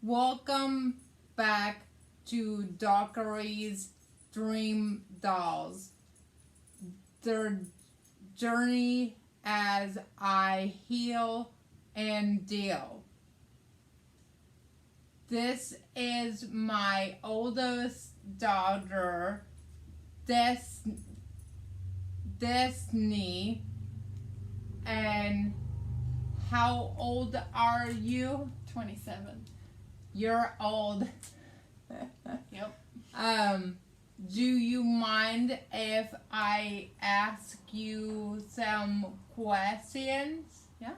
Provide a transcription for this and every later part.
Welcome back to Dockery's Dream Dolls. Their journey as I heal and deal. This is my oldest daughter, Destiny. And how old are you? 27. You're old. Yep. Do you mind if I ask you some questions? Yeah.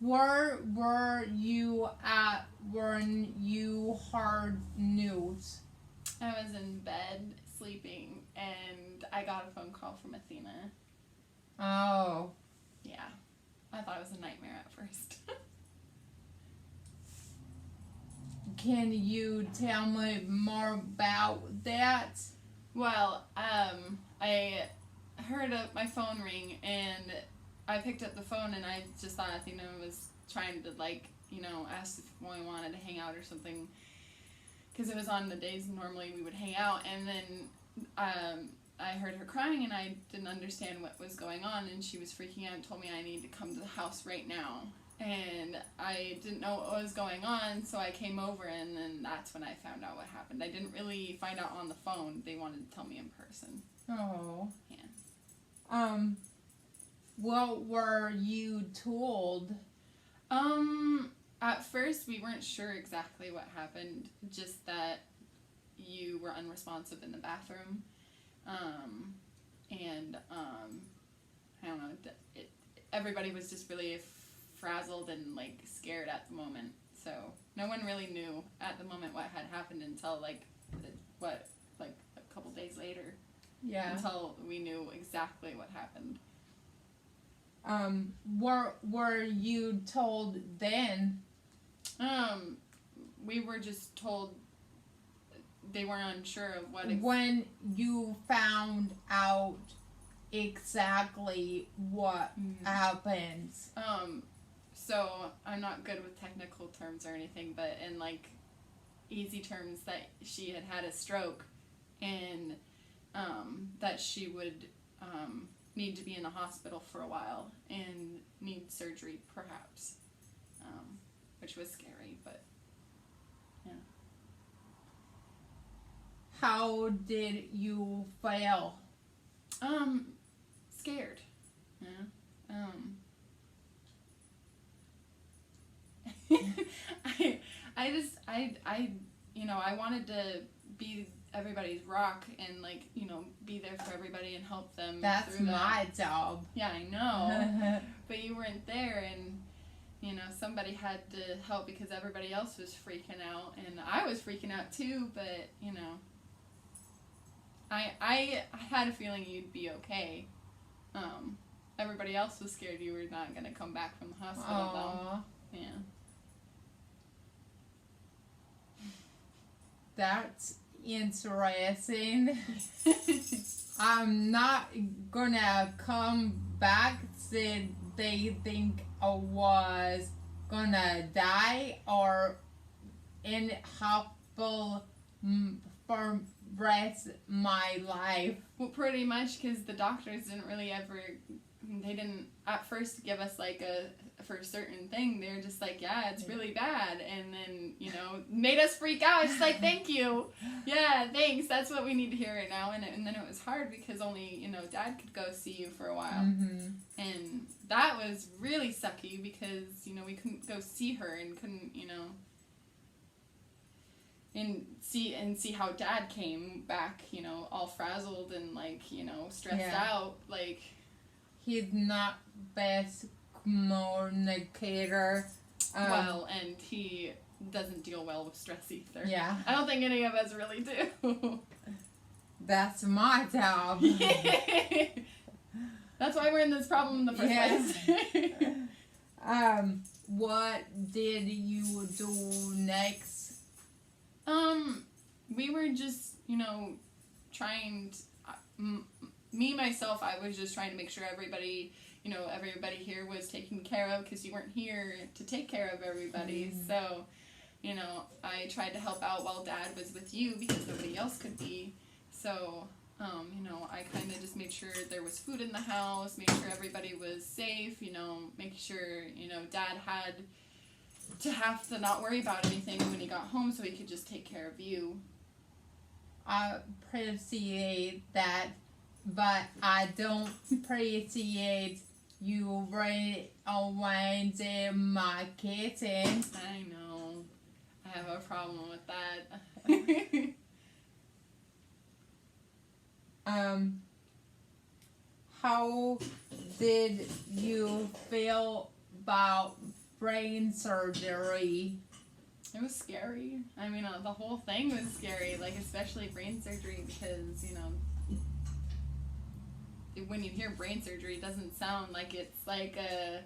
Where were you at when you heard news? I was in bed sleeping and I got a phone call from Athena. Oh. Yeah. I thought it was a nightmare at first. Can you tell me more about that? Well, I heard my phone ring and I picked up the phone and I just thought Athena was trying to ask if we wanted to hang out or something. Because it was on the days normally we would hang out, and then I heard her crying and I didn't understand what was going on, and she was freaking out and told me I need to come to the house right now. And I didn't know what was going on, so I came over, and then that's when I found out what happened. I didn't really find out on the phone. They wanted to tell me in person. Oh. Yeah. What were you told? At first we weren't sure exactly what happened, just that you were unresponsive in the bathroom. I don't know, everybody was just really frazzled and scared at the moment. So no one really knew at the moment what had happened until a couple days later. Yeah. Until we knew exactly what happened. Were you told then? We were just told they weren't unsure of what. When you found out exactly what happens. So I'm not good with technical terms or anything, but in easy terms, that she had a stroke and that she would need to be in the hospital for a while and need surgery perhaps, which was scary, but yeah. How did you feel? Scared. Yeah. I wanted to be everybody's rock and be there for everybody and help them. That's through my job. Yeah, I know. But you weren't there, and somebody had to help because everybody else was freaking out, and I was freaking out too. But I had a feeling you'd be okay. Everybody else was scared you were not gonna come back from the hospital. Though. Yeah. That's interesting. I'm not gonna come back since they think I was gonna die or in hospital for rest my life. Well, pretty much, because the doctors didn't really they didn't at first give us for a certain thing. They were just yeah, it's really bad, and then made us freak out. It's thank you, yeah, thanks, that's what we need to hear right now. And then it was hard because only Dad could go see you for a while, and that was really sucky because we couldn't go see her and couldn't and see how Dad came back all frazzled and stressed out. He's not best communicator. Well, and he doesn't deal well with stress either. Yeah. I don't think any of us really do. That's my job. That's why we're in this problem in the first place. What did you do next? We were just, trying to, myself, I was just trying to make sure everybody everybody here was taken care of because you weren't here to take care of everybody. So, I tried to help out while Dad was with you because nobody else could be. So, I kind of just made sure there was food in the house, made sure everybody was safe, make sure, Dad had to have to not worry about anything when he got home so he could just take care of you. I appreciate that, but I don't appreciate you running away to my kitchen. I know. I have a problem with that. How did you feel about brain surgery? It was scary. I mean, the whole thing was scary, like, especially brain surgery because, when you hear brain surgery, it doesn't sound like it's, like, a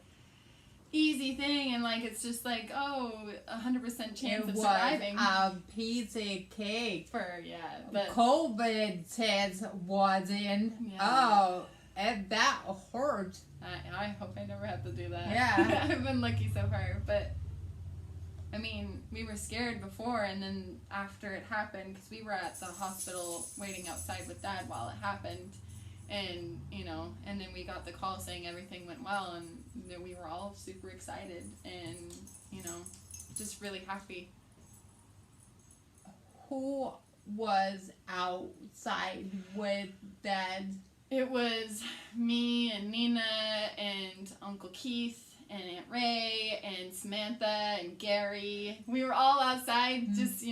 easy thing and, like, it's just like, 100% chance of surviving. It was a piece of cake. But COVID test wasn't. Yeah. That hurt. I hope I never have to do that. Yeah. I've been lucky so far, but I mean, we were scared before, and then after it happened, because we were at the hospital waiting outside with Dad while it happened, and and then we got the call saying everything went well, and we were all super excited and just really happy. Who was outside with Dad? It was me and Nina and Uncle Keith and Aunt Ray and Samantha and Gary. We were all outside just,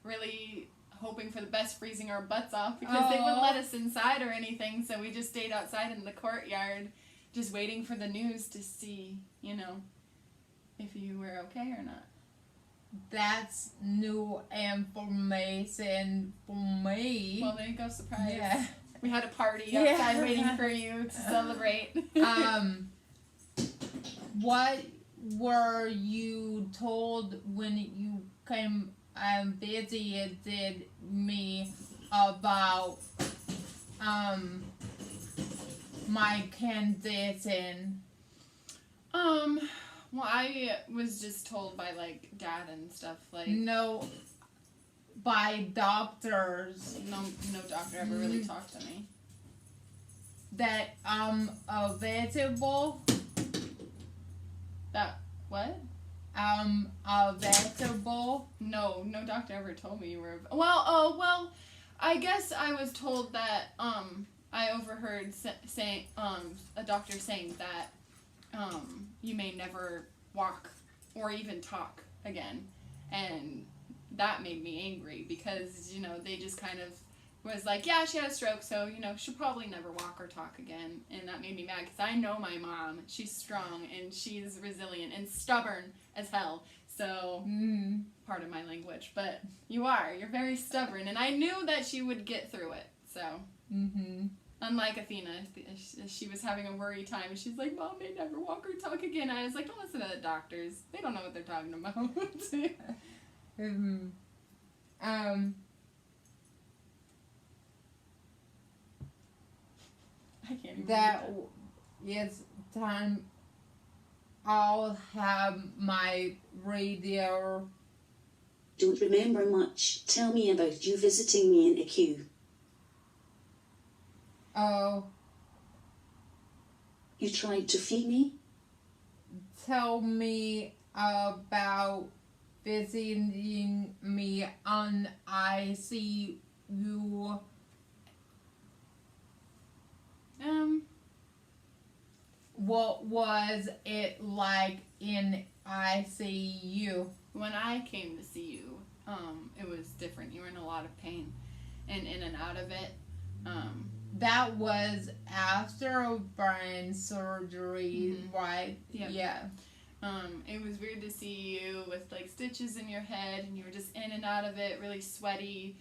really hoping for the best, freezing our butts off because they wouldn't let us inside or anything, so we just stayed outside in the courtyard just waiting for the news to see, if you were okay or not. That's new information for me. Well, there you go, surprise. Yeah. We had a party outside waiting for you to celebrate. What were you told when you came and visited me about my condition? Well, I was just told by, like, Dad and stuff, like... No, by doctors. No doctor ever really talked to me. That I'm a vegetable. That, what? A vegetable. No doctor ever told me you were... Well, I guess I was told that, I overheard saying, a doctor saying that, you may never walk or even talk again. And that made me angry because, they just kind of was like, yeah, she had a stroke, so, she'll probably never walk or talk again. And that made me mad because I know my mom. She's strong and she's resilient and stubborn as hell. So, pardon my language, but you're very stubborn. And I knew that she would get through it, so. Unlike Athena, she was having a worry time, and she's like, Mom may never walk or talk again. I was like, don't listen to the doctors. They don't know what they're talking about. I can't even That is time I'll have my radio. Don't remember much. Tell me about you visiting me in I.C.U. Oh. You tried to feed me? Tell me about visiting me on I.C.U. What was it like in I.C.U.? When I came to see you, it was different. You were in a lot of pain and in and out of it. That was after brain surgery, right? Yep. Yeah. It was weird to see you with, like, stitches in your head, and you were just in and out of it, really sweaty,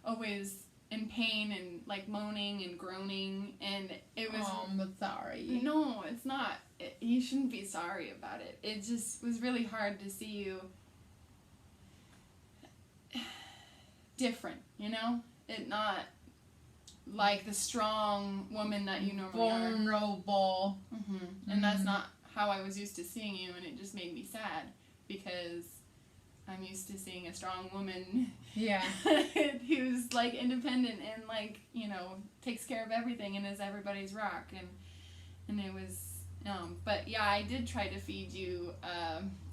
always in pain and, like, moaning and groaning, and it was... I'm sorry. No, it's not. You shouldn't be sorry about it. It just was really hard to see you different, It not like the strong woman that you normally are. Vulnerable. And that's not how I was used to seeing you, and it just made me sad because I'm used to seeing a strong woman Yeah. who's like independent and like, you know, takes care of everything and is everybody's rock, and it was but yeah, I did try to feed you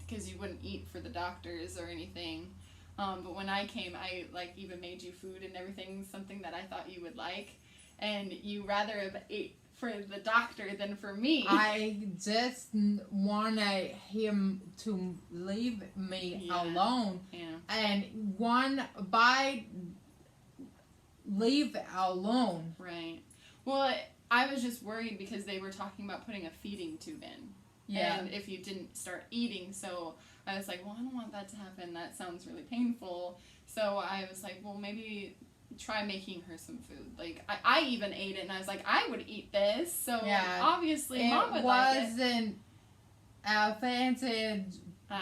because you wouldn't eat for the doctors or anything. But when I came, I like even made you food and everything, something that I thought you would like, and you rather have ate for the doctor than for me. I just wanted him to leave me alone. Yeah. And one by leave alone. Right. Well, I was just worried because they were talking about putting a feeding tube in. Yeah. And if you didn't start eating, so I was like, well, I don't want that to happen. That sounds really painful. So I was like, well, maybe try making her some food. Like, I even ate it, and I was like, I would eat this. So obviously, Mom would like it. It wasn't offensive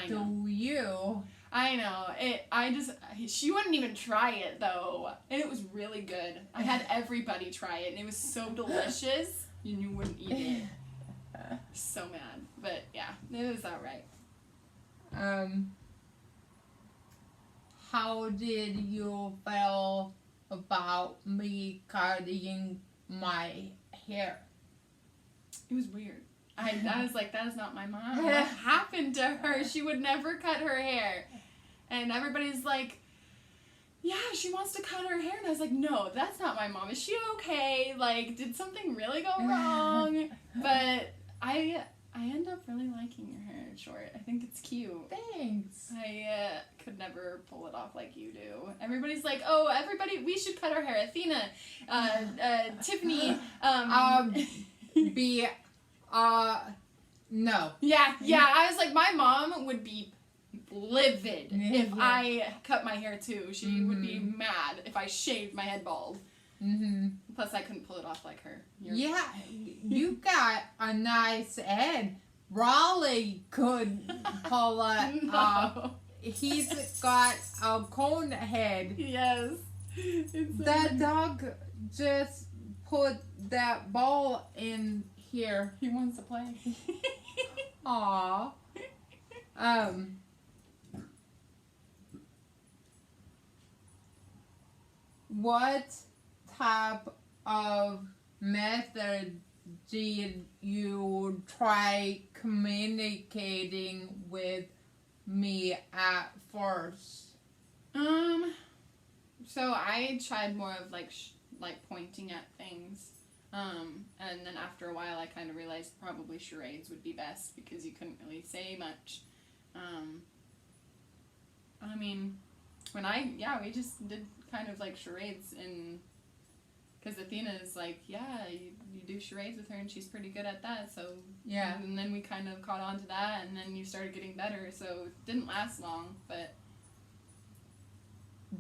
to you. I know. She wouldn't even try it, though. And it was really good. I had everybody try it, and it was so delicious, and you wouldn't eat it. So mad. But, yeah, it was alright. How did you feel about me cutting my hair? It was weird. I was like, that is not my mom. What happened to her? She would never cut her hair. And everybody's like, yeah, she wants to cut her hair. And I was like, no, that's not my mom. Is she okay? Like, did something really go wrong? But I end up really liking your hair short. I think it's cute. Thanks. I could never pull it off like you do. Everybody's like, oh, everybody, we should cut our hair. Athena, Tiffany, no. Yeah, I was like, my mom would be livid if I cut my hair too. She would be mad if I shaved my head bald. Plus, I couldn't pull it off like her. You got a nice head. Raleigh could pull it off. He's got a cone head. Yes. That dog just put that ball in here. He wants to play. Aww. What type of method did you try communicating with me at first? So I tried more of like pointing at things. And then after a while I kind of realized probably charades would be best because you couldn't really say much. I mean, we just did kind of like charades, and because Athena is like, you do charades with her and she's pretty good at that, so yeah. And then we kind of caught on to that, and then you started getting better, so it didn't last long, but...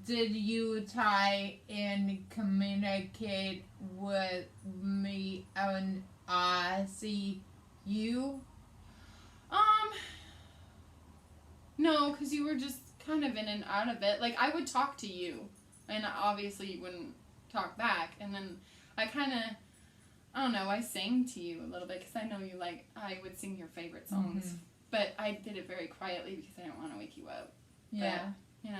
Did you try and communicate with me on I.C.U? No, because you were just kind of in and out of it. Like, I would talk to you, and obviously you wouldn't talk back, and then I kind of, I don't know, I sang to you a little bit, because I know you I would sing your favorite songs, but I did it very quietly because I didn't want to wake you up. Yeah. But,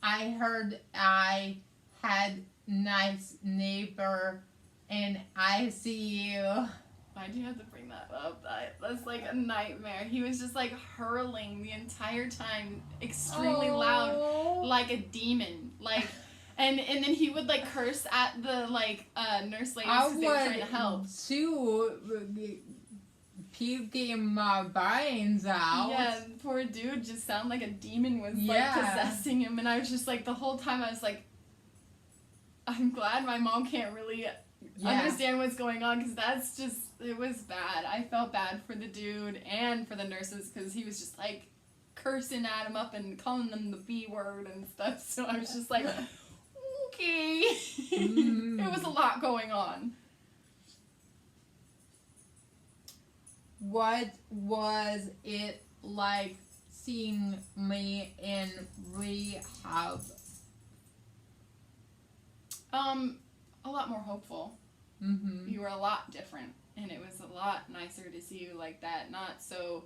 I heard I had nice neighbor in I.C.U. Why'd you have to bring that up? That's like a nightmare. He was just like hurling the entire time, extremely loud, like a demon. Like, and then he would like curse at the nurse ladies because they were trying to help. Puking my brains out. Yeah, poor dude just sounded like a demon was possessing him, and I was just like the whole time I was like, I'm glad my mom can't really understand what's going on, because it was bad. I felt bad for the dude and for the nurses because he was just like cursing at him up and calling them the B word and stuff. So I was just like, okay. It was a lot going on. What was it like seeing me in rehab? a lot more hopeful. Mm-hmm. You were a lot different, and it was a lot nicer to see you like that, not so,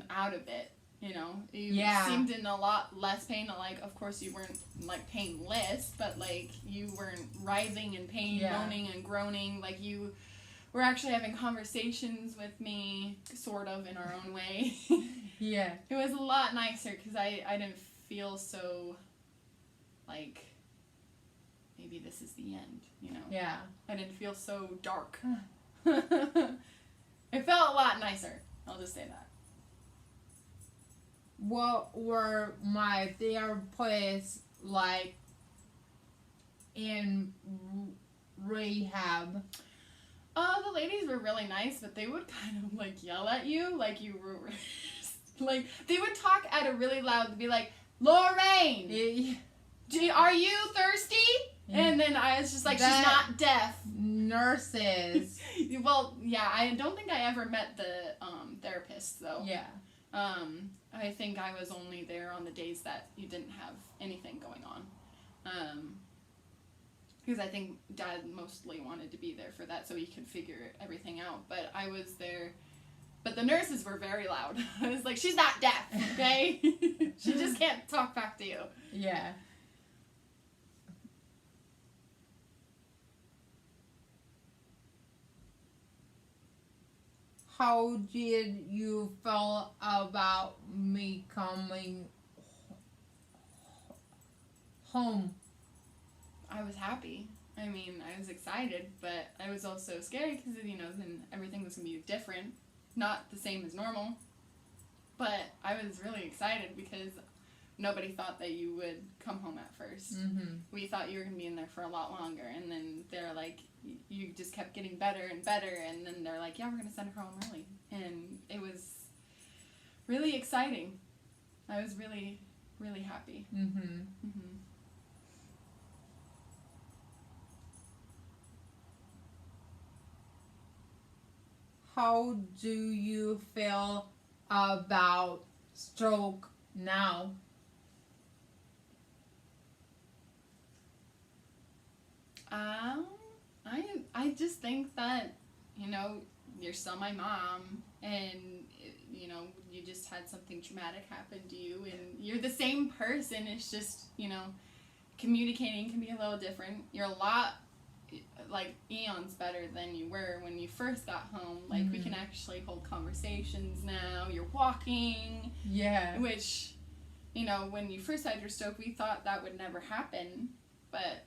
out of it. You seemed in a lot less pain. Like, of course, you weren't like painless, but like you weren't writhing in pain, moaning and groaning. Like you were actually having conversations with me, sort of in our own way. Yeah. It was a lot nicer because I didn't feel so like maybe this is the end. Yeah. I didn't feel so dark. It felt a lot nicer. I'll just say that. What were my therapists like in rehab? The ladies were really nice, but they would kind of like yell at you, like you were, like they would talk at a really loud, be like, Lorraine, are you thirsty? Yeah. And then I was just like, she's not deaf. Nurses. Well, yeah, I don't think I ever met the therapist though. Yeah. I think I was only there on the days that you didn't have anything going on. Because I think Dad mostly wanted to be there for that so he could figure everything out. But I was there. But the nurses were very loud. I was like, she's not deaf, okay? She just can't talk back to you. Yeah. How did you feel about me coming home? I was happy. I mean, I was excited, but I was also scared because, then everything was going to be different. Not the same as normal. But I was really excited because nobody thought that you would come home at first. Mm-hmm. We thought you were going to be in there for a lot longer. And then they're like, you just kept getting better and better. And then they're like, yeah, we're going to send her home early. And it was really exciting. I was really, really happy. Mm-hmm. Mm-hmm. How do you feel about stroke now? I just think that, you're still my mom, and, you just had something traumatic happen to you, and you're the same person. It's just, communicating can be a little different. You're a lot, like, eons better than you were when you first got home. Like, we can actually hold conversations now. You're walking. Yeah. Which, when you first had your stroke, we thought that would never happen, but...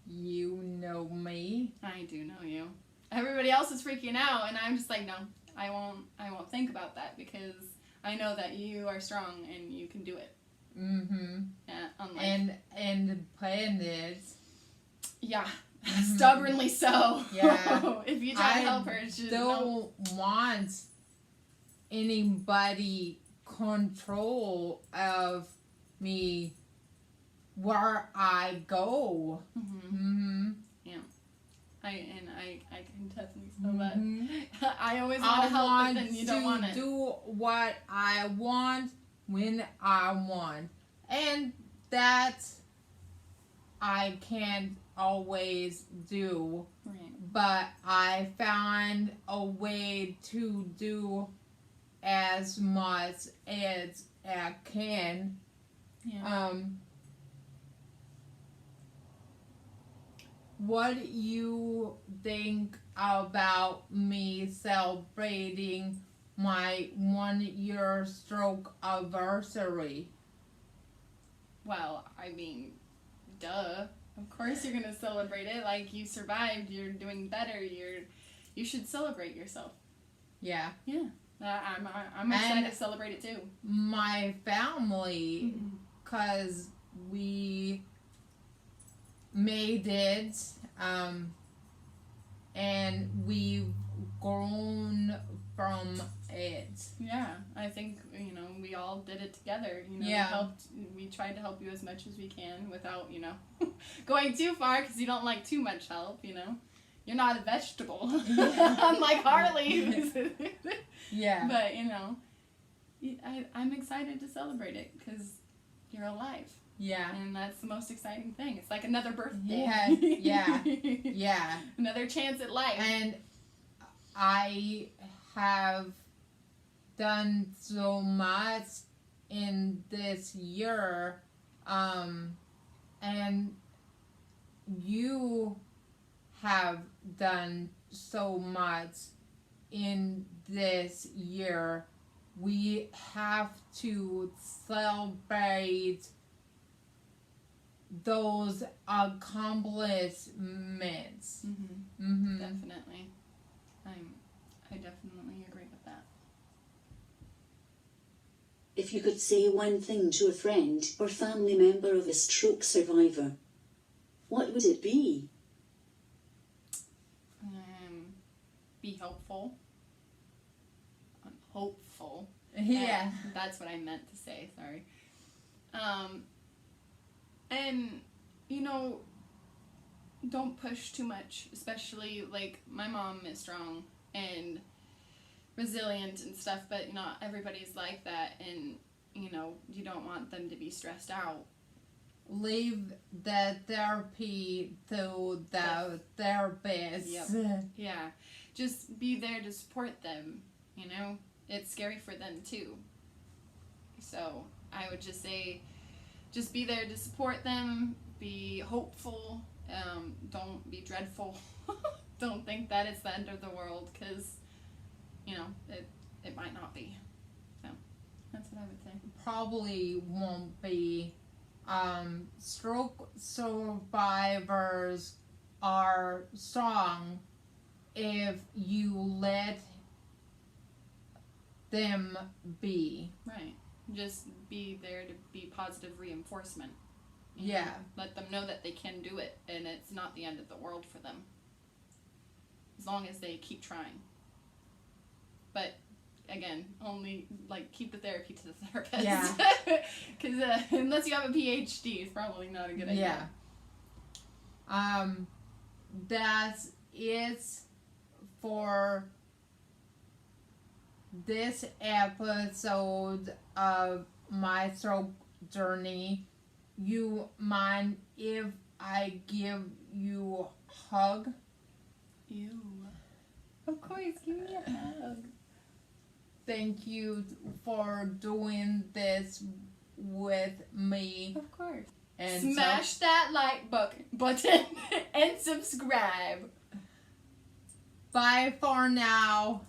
You know me. I do know you. Everybody else is freaking out, and I'm just like, no, I won't think about that because I know that you are strong and you can do it. Mm-hmm. Yeah, unlike... Independent. Yeah, Mm-hmm. stubbornly so. Yeah. If you try to help her, it's just don't want anybody control of me where I go. Mm-hmm. Mm-hmm. Yeah. I can definitely feel that. I always I want to help, want but then you don't want it. to do what I want when I want. And that I can't always do. Right. But I found a way to do as much as I can. Yeah. What do you think about me celebrating my 1-year stroke anniversary? Well, I mean, duh. Of course you're gonna celebrate it. Like, you survived. You're doing better. You should celebrate yourself. Yeah. Yeah. I'm excited to celebrate it too. My family, because we made it, and we've grown from it. Yeah, I think, we all did it together. Yeah. We tried to help you as much as we can without, going too far because you don't like too much help, You're not a vegetable. Unlike Harley. Yeah. But, I'm excited to celebrate it because you're alive. Yeah. And that's the most exciting thing. It's like another birthday. Yeah. Another chance at life. And I have done so much in this year, and you have done so much in this year. We have to celebrate those accomplishments. Definitely. I definitely agree with that. If you could say one thing to a friend or family member of a stroke survivor, what would it be? Be helpful. Hopeful. Yeah. That's what I meant to say, sorry. And, you know, don't push too much, especially, like, my mom is strong and resilient and stuff, but not everybody's like that, and, you know, you don't want them to be stressed out. Leave the therapy to the therapist. Yep. Yeah. Just be there to support them, you know? It's scary for them, too. So, I would just say, just be there to support them, be hopeful, don't be dreadful. Don't think that it's the end of the world, because, you know, it might not be. So, that's what I would say. Probably won't be. Stroke survivors are strong if you let them be. Right. Just be there to be positive reinforcement. Yeah. Know? Let them know that they can do it, and it's not the end of the world for them. As long as they keep trying. But, again, only, like, keep the therapy to the therapist. Yeah. Because unless you have a PhD, it's probably not a good idea. Yeah. That's it for this episode of my stroke journey. You mind if I give you a hug? Ew. Of course, give me a hug. Thank you for doing this with me. Of course. And smash that like button and subscribe. Bye for now.